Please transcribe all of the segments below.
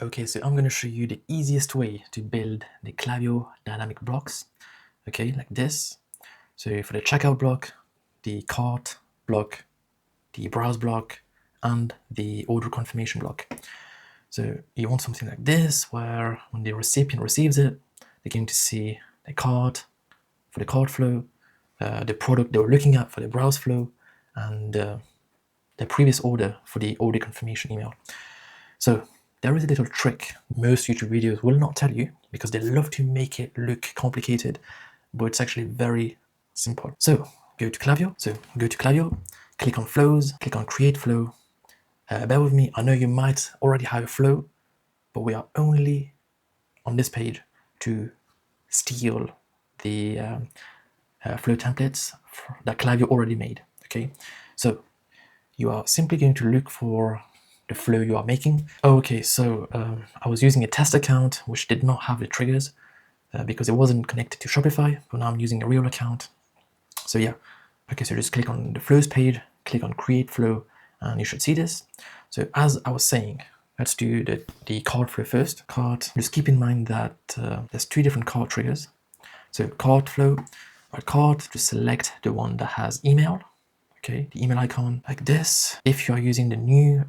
Okay, so I'm going to show you the easiest way to build the Klaviyo dynamic blocks. Okay, like this. So for the checkout block, the cart block, the browse block, and the order confirmation block. So you want something like this, where when the recipient receives it, they're going to see the cart for the cart flow, the product they were looking at for the browse flow, and the previous order for the order confirmation email. So there is a little trick most YouTube videos will not tell you because they love to make it look complicated, but it's actually very simple. So go to Klaviyo, click on flows, click on create flow. Bear with me, I know you might already have a flow, but we are only on this page to steal the flow templates that Klaviyo already made. Okay, so you are simply going to look for the flow you are making. Okay, so I was using a test account which did not have the triggers because it wasn't connected to Shopify, but now I'm using a real account. So yeah, okay, so just click on the flows page, click on create flow, and you should see this. So as I was saying, let's do the cart flow first. Cart, just keep in mind that there's two different cart triggers. So cart flow, or cart, just select the one that has email. Okay, the email icon like this. If you are using the new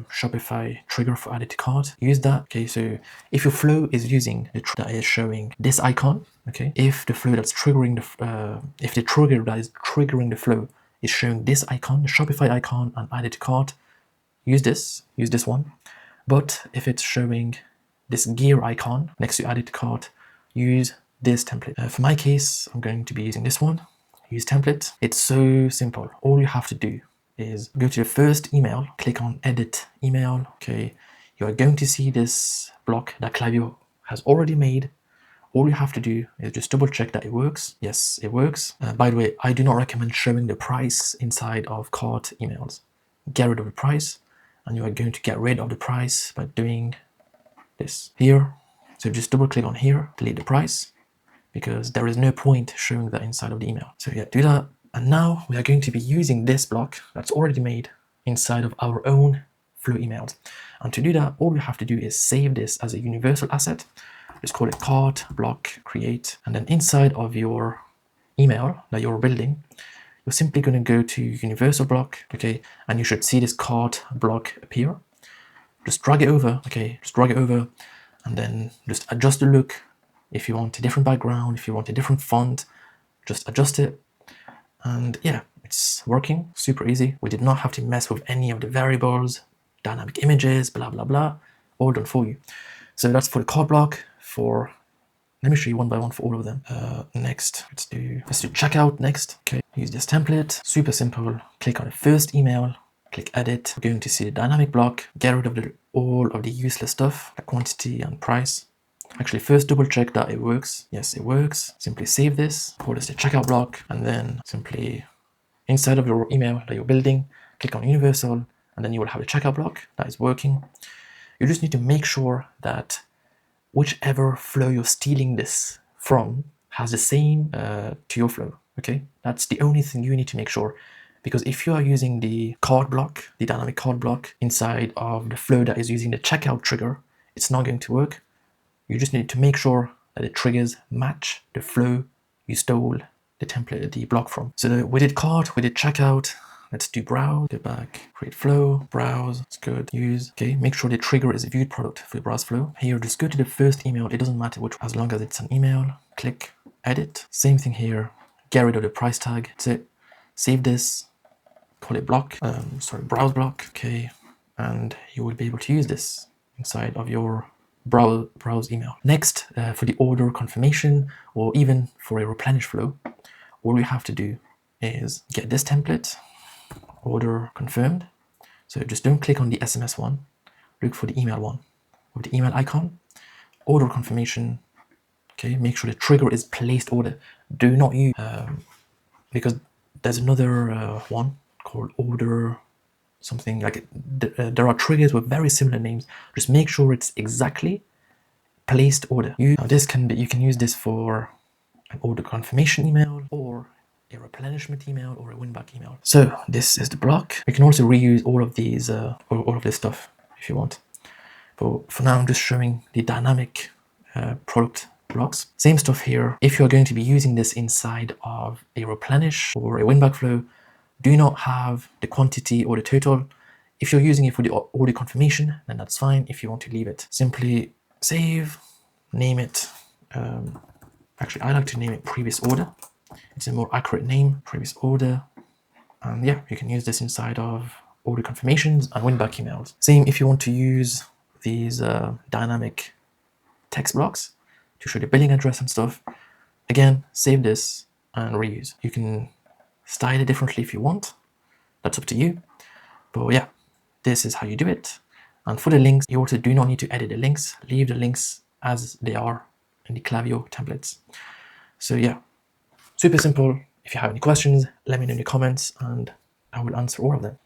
Shopify trigger for added to cart, use that. Okay, so if your flow is using the that is showing this icon, okay, if the flow that's triggering the if the trigger that is triggering the flow is showing this icon, the Shopify icon, and added to cart, use this one. But if it's showing this gear icon next to added to cart, use this template. For my case, I'm going to be using this one. Use template. It's so simple. All you have to do is go to the first email, click on edit email. Okay, you are going to see this block that Klaviyo has already made. All you have to do is just double check that it works. Yes, it works. By the way, I do not recommend showing the price inside of cart emails. Get rid of the price, and you are going to get rid of the price by doing this here. So just double click on here, delete the price, because there is no point showing that inside of the email. So yeah, do that. And now we are going to be using this block that's already made inside of our own flow emails. And to do that, all we have to do is save this as a universal asset. Just call it cart block create. And then inside of your email that you're building, you're simply going to go to universal block, okay, and you should see this cart block appear. Just drag it over, okay, just drag it over, and then just adjust the look. If you want a different background, if you want a different font, just adjust it. And yeah, it's working super easy. We did not have to mess with any of the variables, dynamic images, blah, blah, blah, all done for you. So that's for the cart block. Let me show you one by one for all of them. Next, let's do checkout next. Okay, use this template, super simple. Click on the first email, click edit. We're going to see the dynamic block, get rid of all of the useless stuff, like quantity and price. Actually, first double check that it works. Yes, it works. Simply save this, call this the checkout block, and then simply inside of your email that you're building, click on universal, and then you will have a checkout block that is working. You just need to make sure that whichever flow you're stealing this from has the same to your flow. Okay, that's the only thing you need to make sure. Because if you are using the cart block, the dynamic cart block inside of the flow that is using the checkout trigger, it's not going to work. You just need to make sure that the triggers match the flow you stole the template, the block from. So we did cart, we did checkout. Let's do browse, go back, create flow, browse, it's good, use. Okay, make sure the trigger is a viewed product for your browse flow. Here, just go to the first email. It doesn't matter which, as long as it's an email. Click edit. Same thing here. Get rid of the price tag. That's it. Save this. Call it block. Browse block. Okay, and you will be able to use this inside of your browse email. Next, for the order confirmation or even for a replenish flow, all you have to do is get this template, order confirmed. So just don't click on the SMS one, look for the email one with the email icon, order confirmation. Okay, make sure the trigger is placed order. Do not use, because there's another one called order something like there are triggers with very similar names. Just make sure it's exactly placed order. Now this can be, you can use this for an order confirmation email or a replenishment email or a win-back email. So this is the block. You can also reuse all of these, all of this stuff if you want. But for now, I'm just showing the dynamic product blocks. Same stuff here. If you're going to be using this inside of a replenish or a win-back flow, do not have the quantity or the total. If you're using it for the order confirmation, then that's fine. If you want to leave it, simply save, name it. Actually, I like to name it previous order. It's a more accurate name, previous order. And yeah, you can use this inside of order confirmations and win-back emails. Same if you want to use these dynamic text blocks to show the billing address and stuff. Again, save this and reuse. You can style it differently if you want. That's up to you. But yeah, this is how you do it. And for the links, you also do not need to edit the links. Leave the links as they are in the Klaviyo templates. So yeah, super simple. If you have any questions, let me know in the comments and I will answer all of them.